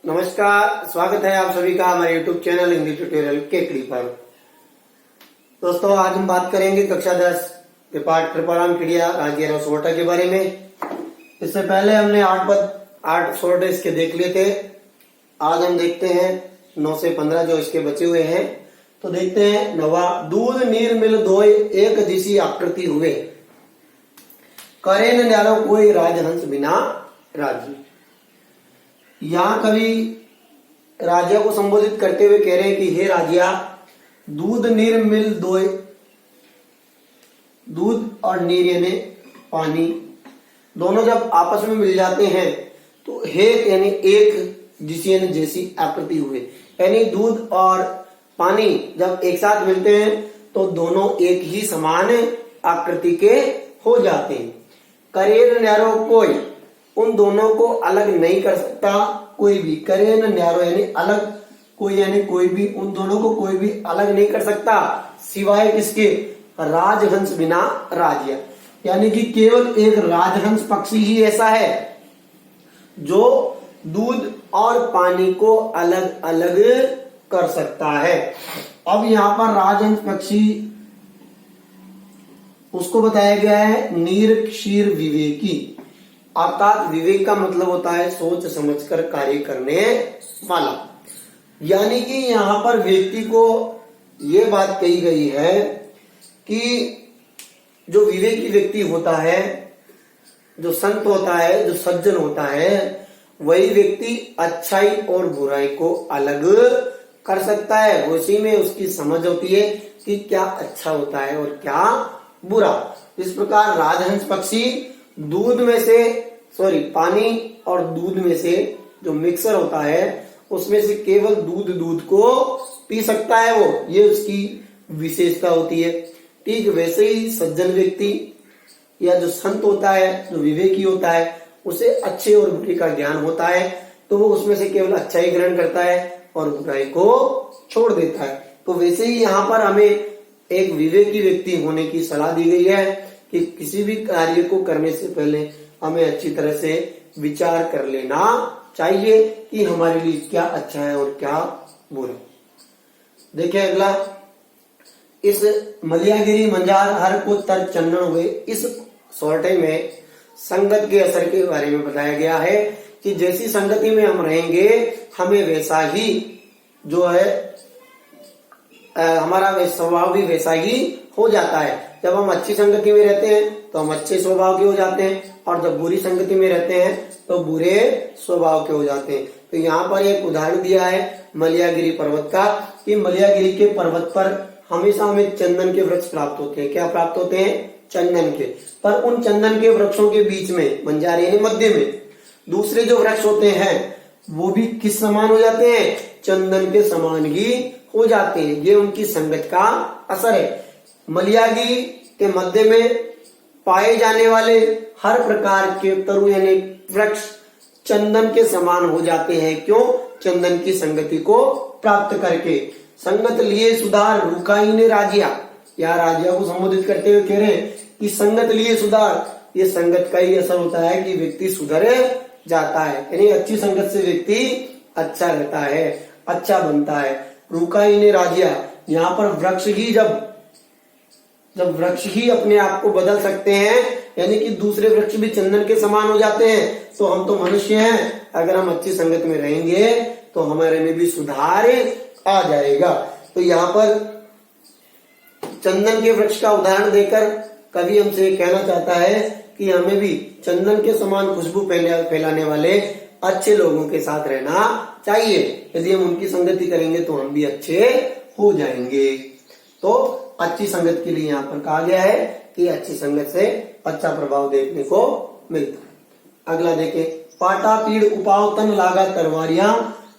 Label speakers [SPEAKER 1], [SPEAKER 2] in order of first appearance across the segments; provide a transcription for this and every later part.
[SPEAKER 1] नमस्कार, स्वागत है आप सभी का हमारे YouTube channel Hindi tutorial Kekri पर। दोस्तों, आज हम बात करेंगे कक्षा 10 के पाठ कृपाराम खिड़िया राज्य रसोटा के बारे में। इससे पहले हमने 8 सोर्ट इसके देख लिए थे। आज हम देखते हैं 9 से 15 जो इसके बचे हुए हैं। तो देखते हैं नवा। दूध नीर मिल धोए एक दिशी आकृति हुए, करे न न्यारो कोई राजहंस बिना राजी। यहाँ कवि राजा को संबोधित करते हुए कह रहे हैं कि हे राजिया, दूध नीर मिल दोए, दूध और नीर यानी पानी दोनों जब आपस में मिल जाते हैं तो हे यानी एक जिसी यानी जैसी आकृति हुए, यानी दूध और पानी जब एक साथ मिलते हैं तो दोनों एक ही समान आकृति के हो जाते हैं। करेर न्यारो कोई, उन दोनों को अलग नहीं कर सकता कोई भी। करे न न्यारो यानी अलग, कोई यानी कोई भी, उन दोनों को कोई भी अलग नहीं कर सकता सिवाय किसके? राजहंस बिना राजिया, यानी कि केवल एक राजहंस पक्षी ही ऐसा है जो दूध और पानी को अलग अलग कर सकता है। अब यहाँ पर राजहंस पक्षी उसको बताया गया है नीर क्षीर विवेकी, अर्थात विवेक का मतलब होता है सोच समझकर कार्य करने वाला। यानी कि यहाँ पर व्यक्ति को ये बात कही गई है कि जो विवेकी व्यक्ति होता है, जो संत होता है, जो सज्जन होता है, वही व्यक्ति अच्छाई और बुराई को अलग कर सकता है। उसी में उसकी समझ होती है कि क्या अच्छा होता है और क्या बुरा। इस प्रकार राजहंस पक्षी दूध में से पानी और दूध में से जो मिक्सर होता है उसमें से केवल दूध को पी सकता है वो, ये उसकी विशेषता होती है। ठीक वैसे ही सज्जन व्यक्ति या जो संत होता है, जो विवेकी होता है, उसे अच्छे और बुरे का ज्ञान होता है तो वो उसमें से केवल अच्छा ही ग्रहण करता है और बुराई को छोड़ देता है। तो वैसे ही यहाँ पर हमें एक विवेकी व्यक्ति होने की सलाह दी गई है कि किसी भी कार्य को करने से पहले हमें अच्छी तरह से विचार कर लेना चाहिए कि हमारे लिए क्या अच्छा है और क्या बुरा। देखिए अगला, इस मलियागिरी मंजार हर को तर चंदन हुए, इस सोर्टे में संगत के असर के बारे में बताया गया है कि जैसी संगति में हम रहेंगे हमें वैसा ही जो है हमारा स्वभाव भी वैसा ही हो जाता है। जब हम अच्छी संगति में रहते हैं तो हम अच्छे स्वभाव के हो जाते हैं और जब बुरी संगति में रहते हैं तो बुरे स्वभाव के हो जाते हैं। तो यहाँ पर एक उदाहरण दिया है मलियागिरी पर्वत का कि मलियागिरी के पर्वत पर हमेशा हमें चंदन के वृक्ष प्राप्त होते हैं। क्या प्राप्त होते हैं? चंदन के। पर उन चंदन के वृक्षों के बीच में, मंजार यानी मध्य में, दूसरे जो वृक्ष होते हैं वो भी किस समान हो जाते हैं? चंदन के समान ही हो जाते हैं। ये उनकी संगत का असर है। मलियागिरी के मध्य में पाए जाने वाले हर प्रकार के तरु यानी वृक्ष चंदन के समान हो जाते हैं। क्यों? चंदन की संगति को प्राप्त करके। संगत लिए सुधार रुकाई ने राजिया, या राजिया को संबोधित करते हुए कह रहे हैं कि संगत लिए सुधार, ये संगत का ही असर होता है कि व्यक्ति सुधर जाता है। यानी अच्छी संगत से व्यक्ति अच्छा रहता है, अच्छा बनता है। रुकाई ने राजिया, यहाँ पर वृक्ष ही जब वृक्ष ही अपने आप को बदल सकते हैं, यानी कि दूसरे वृक्ष भी चंदन के समान हो जाते हैं, तो हम तो मनुष्य हैं। अगर हम अच्छी संगत में रहेंगे तो हमारे में भी सुधार आ जाएगा। तो यहाँ पर चंदन के वृक्ष का उदाहरण देकर कवि हमसे कहना चाहता है कि हमें भी चंदन के समान खुशबू फैलाने वाले अच्छे लोगों के साथ रहना चाहिए। यदि हम उनकी संगति करेंगे तो हम भी अच्छे हो जाएंगे। तो अच्छी संगत के लिए यहाँ पर कहा गया है कि अच्छी संगत से अच्छा प्रभाव देखने को मिलता है। अगला देखें, पाटा पीड़ उपाव तन लागा तरवारिया,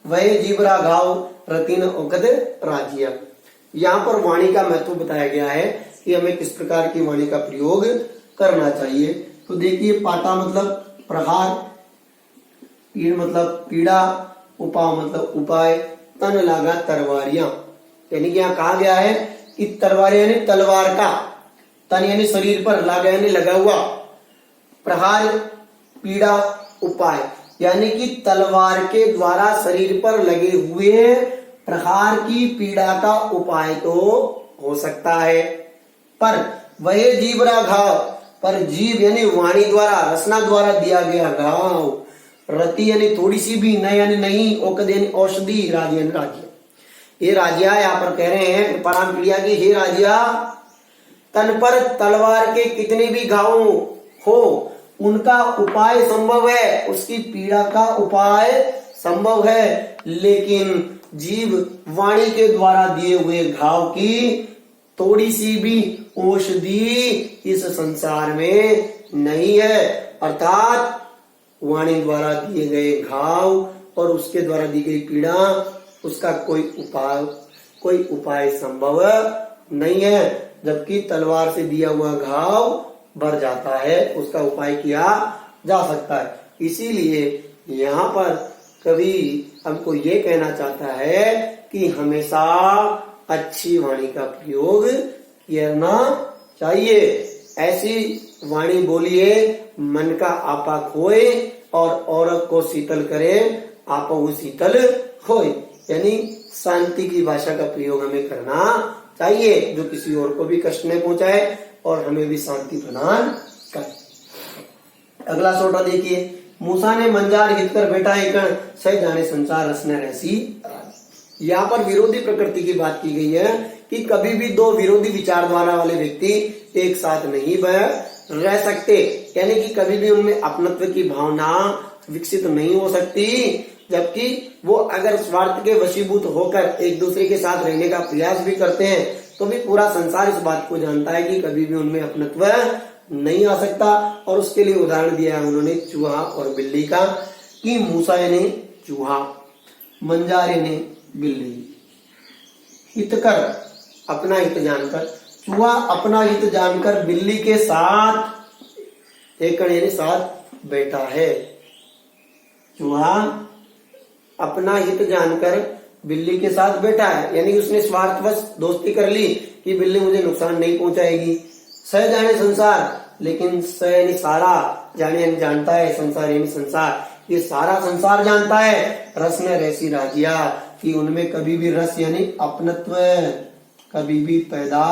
[SPEAKER 1] वह जीवरा घाव रतिन औगद राजिया। यहाँ पर वाणी का महत्व बताया गया है कि हमें किस प्रकार की वाणी का प्रयोग करना चाहिए। तो देखिए, पाटा मतलब प्रहार, पीड़ मतलब पीड़ा, उपाव मतलब उपाय, तन लागा तरवारिया, यानी कि यहाँ कहा गया है कि तलवार यानी तलवार का, तन यानी शरीर पर, लागा यानी लगा हुआ, प्रहार, पीड़ा, उपाय, यानी कि तलवार के द्वारा शरीर पर लगे हुए प्रहार की पीड़ा का उपाय तो हो सकता है, पर वह जीवरा घाव, पर जीव यानी वाणी द्वारा, रसना द्वारा दिया गया घाव, रति यानी थोड़ी सी भी, न यानी नहीं, औषध यानी औषधि, राज्य यानी राज्य। ये राजिया यहाँ पर कह रहे हैं पराम क्रिया की, हे राजिया तन पर तलवार के कितने भी घाव हो उनका उपाय संभव है, उसकी पीड़ा का उपाय संभव है, लेकिन जीव वाणी के द्वारा दिए हुए घाव की थोड़ी सी भी औषधि इस संसार में नहीं है। अर्थात वाणी द्वारा दिए गए घाव और उसके द्वारा दी गई पीड़ा, उसका कोई उपाय संभव नहीं है, जबकि तलवार से दिया हुआ घाव भर जाता है, उसका उपाय किया जा सकता है। इसीलिए यहाँ पर कवि हमको ये कहना चाहता है कि हमेशा अच्छी वाणी का प्रयोग करना चाहिए। ऐसी वाणी बोलिए मन का आपा खोए और औरत को शीतल करे, आपा वो शीतल होए, यानी शांति की भाषा का प्रयोग हमें करना चाहिए, जो किसी और को भी कष्ट नहीं पहुंचाए और हमें भी शांति प्रदान करे। अगला सोटा देखिए, मूसा ने मंजार हित कर बेटा एकण, सह जाने संसार रसने रहसी। यहाँ पर विरोधी प्रकृति की बात की गई है कि कभी भी दो विरोधी विचारधारा वाले व्यक्ति एक साथ नहीं रह सकते, यानी कि कभी भी उनमें अपनत्व की भावना विकसित नहीं हो सकती, जबकि वो अगर स्वार्थ के वशीभूत होकर एक दूसरे के साथ रहने का प्रयास भी करते हैं तो भी पूरा संसार इस बात को जानता है कि कभी भी उनमें अपनत्व नहीं आ सकता। और उसके लिए उदाहरण दिया है उन्होंने चूहा और बिल्ली का, कि मूसा ने चूहा, मंजारे ने बिल्ली, हितकर अपना हित जानकर, चूहा अपना हित जानकर बिल्ली के साथ एकण यानी साथ बैठा है। चूहा अपना हित जानकर बिल्ली के साथ बैठा है, यानी उसने स्वार्थवश दोस्ती कर ली कि बिल्ली मुझे नुकसान नहीं पहुंचाएगी। सह जाने संसार, लेकिन सह यानी सारा, जाने यानी जानता है, संसार यानी संसार, ये सारा संसार जानता है। रस ने रहसी राजिया, कि उनमें कभी भी रस यानी अपनत्व कभी भी पैदा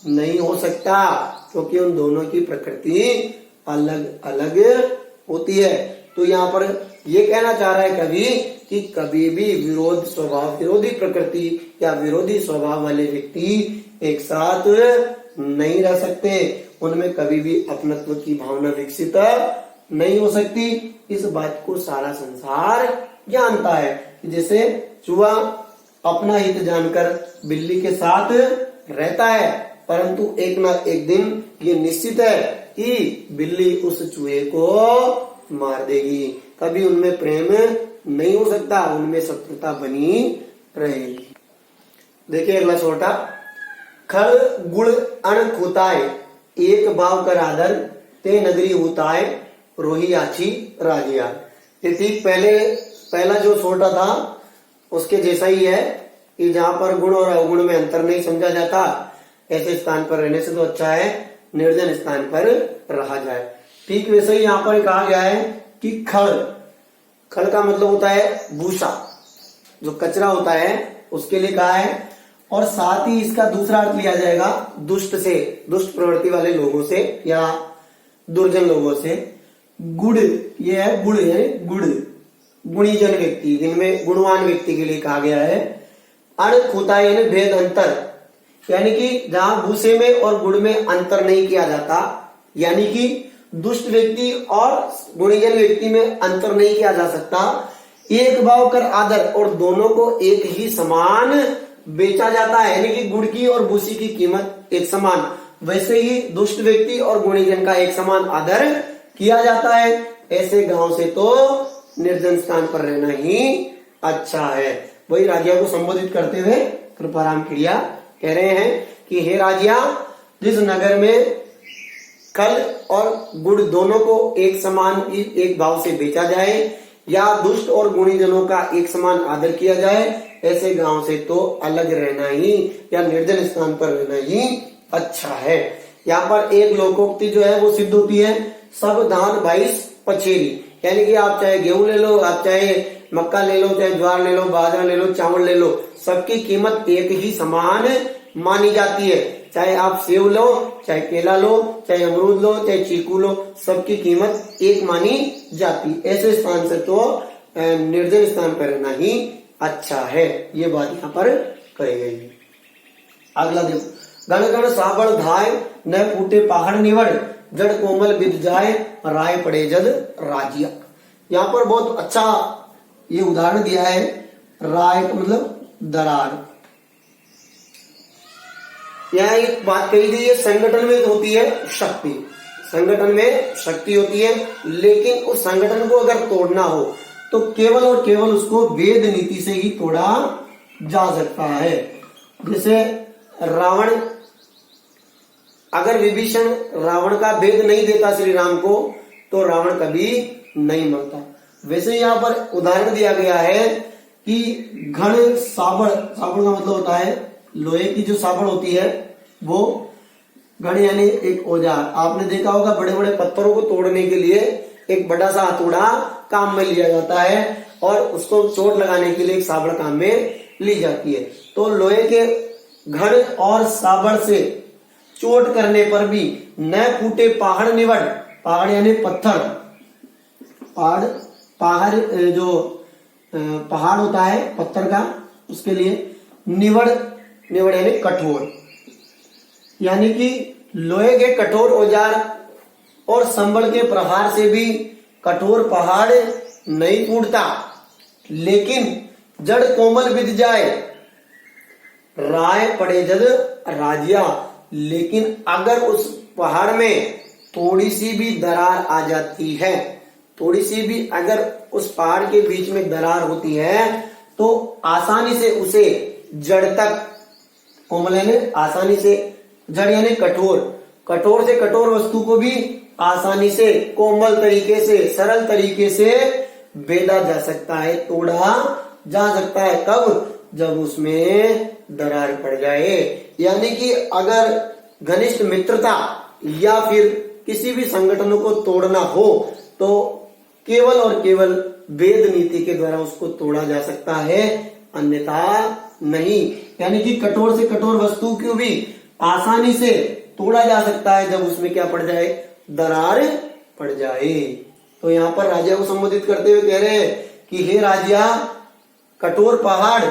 [SPEAKER 1] नहीं हो सकता, क्योंकि उन दोनों की प्रकृति अलग अलग होती है। तो यहाँ पर ये कहना चाह रहा है कवि कि कभी भी विरोधी प्रकृति या विरोधी स्वभाव वाले व्यक्ति एक साथ नहीं रह सकते, उनमें कभी भी अपनत्व की भावना विकसित नहीं हो सकती। इस बात को सारा संसार जानता है कि जैसे चूहा अपना हित जानकर बिल्ली के साथ रहता है, परंतु एक ना एक दिन ये निश्चित है कि बिल्ली उस चूहे को मार देगी, कभी उनमें प्रेम नहीं हो सकता, उनमें शत्रुता बनी रहेगी। देखिए अगला छोटा, खल गुड़ अण खुताए, एक भाव कर आदर ते नगरी उताए, रोही आछी राजिया। ये ठीक पहला जो छोटा था उसके जैसा ही है कि जहाँ पर गुण और अवगुण में अंतर नहीं समझा जाता, ऐसे स्थान पर रहने से तो अच्छा है निर्जन स्थान पर रहा जाए। ठीक वैसे ही यहाँ पर कहा गया है कि खल का मतलब होता है भूसा, जो कचरा होता है उसके लिए कहा है, और साथ ही इसका दूसरा अर्थ लिया जाएगा दुष्ट से, दुष्ट प्रवृत्ति वाले लोगों से या दुर्जन लोगों से। गुड़, ये है गुड़ है, गुड़ गुणीजन व्यक्ति, जिनमें गुणवान व्यक्ति के लिए कहा गया है। अण खुता यानी भेद अंतर, यानी कि जहां भूसे में और गुड़ में अंतर नहीं किया जाता, यानी कि दुष्ट व्यक्ति और गुणीजन व्यक्ति में अंतर नहीं किया जा सकता। एक भाव कर आदर, और दोनों को एक ही समान बेचा जाता है, यानी कि गुड़ की और भूसी की कीमत एक समान, वैसे ही दुष्ट व्यक्ति और गुणीजन का एक समान आदर किया जाता है। ऐसे गांव से तो निर्जन स्थान पर रहना ही अच्छा है। वही राजिया को संबोधित करते हुए कृपाराम क्रिया कह रहे हैं कि हे राजिया, जिस नगर में कल और गुड़ दोनों को एक समान एक भाव से बेचा जाए या दुष्ट और गुणीजनों का एक समान आदर किया जाए, ऐसे गांव से तो अलग रहना ही या निर्जन स्थान पर रहना ही अच्छा है। यहाँ पर एक लोकोक्ति जो है वो सिद्ध होती है, सब धान 22 पछेरी, यानी कि आप चाहे गेहूं ले लो, आप चाहे मक्का ले लो, चाहे ज्वार ले लो, बाजरा ले लो, चावल ले लो, सबकी कीमत एक ही समान मानी जाती है। चाहे आप सेब लो, चाहे केला लो, चाहे अमरूद लो, चाहे चीकू लो, सबकी कीमत एक मानी जाती। ऐसे स्थान से तो निर्जन स्थान पर रहना ही अच्छा है, ये बात यहाँ पर कही गई। अगला देखो, गण गण साबड़ धाय, न फूटे पहाड़ निवड़, जड़ कोमल बिद जाए, राय पड़े जद राजिया। यहाँ पर बहुत अच्छा ये उदाहरण दिया है। राय का मतलब दरार। यहाँ एक बात कही गई है, संगठन में होती है शक्ति, संगठन में शक्ति होती है, लेकिन उस संगठन को अगर तोड़ना हो तो केवल और केवल उसको वेद नीति से ही तोड़ा जा सकता है। जैसे रावण, अगर विभीषण रावण का भेद नहीं देता श्री राम को तो रावण कभी नहीं मरता। वैसे यहाँ पर उदाहरण दिया गया है कि घड़ साबड़, साबड़ का मतलब होता है लोहे की जो साबड़ होती है वो, घड़ यानी एक औजार। आपने देखा होगा बड़े बड़े पत्थरों को तोड़ने के लिए एक बड़ा सा हथौड़ा काम में लिया जाता है और उसको चोट लगाने के लिए एक साबड़ काम में ली जाती है। तो लोहे के घड़ और साबड़ से चोट करने पर भी न फूटे पहाड़ निवड़, पहाड़ यानी पत्थर, पहाड़ जो पहाड़ होता है पत्थर का, उसके लिए निवड़, निवड़ यानी कठोर, यानी कि लोहे के कठोर औजार और संबल के प्रहार से भी कठोर पहाड़ नहीं टूटता, लेकिन जड़ कोमल बिध जाए, राय पड़े जद राजिया। लेकिन अगर उस पहाड़ में थोड़ी सी भी दरार आ जाती है, थोड़ी सी भी अगर उस पहाड़ के बीच में दरार होती है तो आसानी से उसे जड़ तक, कोमल यानी आसानी से, जड़ यानी कठोर, कठोर से कठोर वस्तु को भी आसानी से, कोमल तरीके से, सरल तरीके से भेदा जा सकता है, तोड़ा जा सकता है। कब? जब उसमें दरार पड़ जाए। यानी कि अगर घनिष्ठ मित्रता या फिर किसी भी संगठन को तोड़ना हो तो केवल और केवल वेद नीति के द्वारा उसको तोड़ा जा सकता है, अन्यथा नहीं। यानी कि कठोर से कठोर वस्तु को भी आसानी से तोड़ा जा सकता है जब उसमें क्या पड़ जाए, दरार पड़ जाए। तो यहाँ पर राजा को संबोधित करते हुए कह रहे हैं कि हे राजा, कठोर पहाड़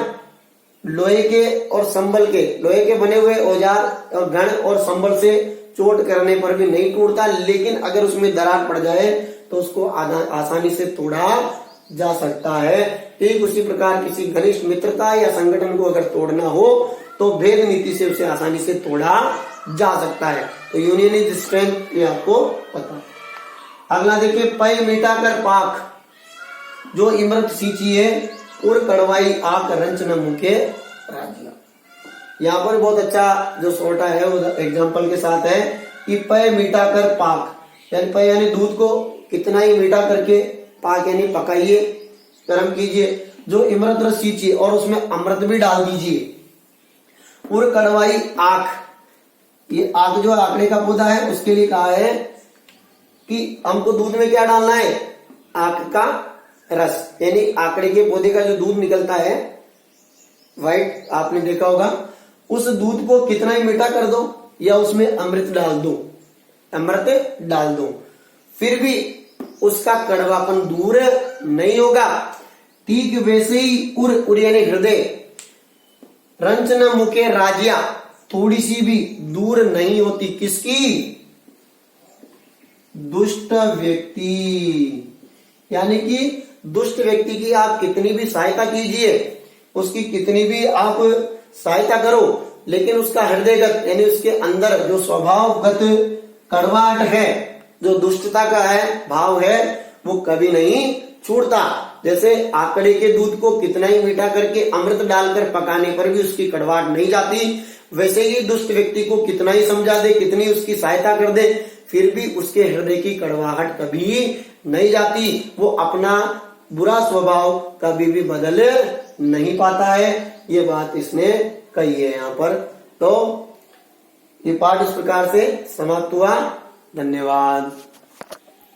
[SPEAKER 1] लोहे के और संबल के, लोहे के बने हुए औजार और घड़ और संबल से चोट करने पर भी नहीं टूटता, लेकिन अगर उसमें दरार पड़ जाए तो उसको आसानी से तोड़ा जा सकता है। ठीक उसी प्रकार किसी घनिष्ठ मित्रता या संगठन को अगर तोड़ना हो तो भेद नीति से उसे आसानी से तोड़ा जा सकता है। तो यूनियन इज स्ट्रेंथ, ये आपको पता। अगला देखिए, पै मीठा कर पाक, जो इमरत सींचिए उर कड़वाई आक रंच न मुके राजिया। यहाँ पर बहुत अच्छा जो सोटा है वो एग्जाम्पल के साथ है कि पै मीठा कर पाक, यानी पै यानी दूध को कितना ही मीठा करके, पाक यानी पकाइए, गर्म कीजिए, जो इमरत रस सींचिए और उसमें अमृत भी डाल दीजिए। उर कड़वाई आख, ये आख जो आंकड़े का पौधा है उसके लिए कहा है कि हमको दूध में क्या डालना है, आख का रस, यानी आंकड़े के पौधे का जो दूध निकलता है व्हाइट, आपने देखा होगा, उस दूध को कितना ही मीठा कर दो या उसमें अमृत डाल दो, अमृत डाल दो, फिर भी उसका कड़वापन दूर नहीं होगा। ठीक वैसे ही उर यानी हृदय, रंच न मुके राजिया, थोड़ी सी भी दूर नहीं होती किसकी, दुष्ट व्यक्ति। यानी कि दुष्ट व्यक्ति की आप कितनी भी सहायता कीजिए, उसकी कितनी भी आप सहायता करो, लेकिन उसका हृदयगत यानी उसके अंदर जो स्वभावगत कड़वाहट है, जो दुष्टता का है भाव है, वो कभी नहीं छूटता। जैसे आंकड़े के दूध को कितना ही मीठा करके अमृत डालकर पकाने पर भी उसकी कड़वाहट नहीं जाती, वैसे ही दुष्ट व्यक्ति को कितना ही समझा दे, कितनी उसकी सहायता कर दे, फिर भी उसके हृदय की कड़वाहट कभी नहीं जाती। वो अपना बुरा स्वभाव कभी भी बदल नहीं पाता है। ये बात इसने कही है यहाँ पर। तो ये पाठ इस प्रकार से समाप्त हुआ। धन्यवाद।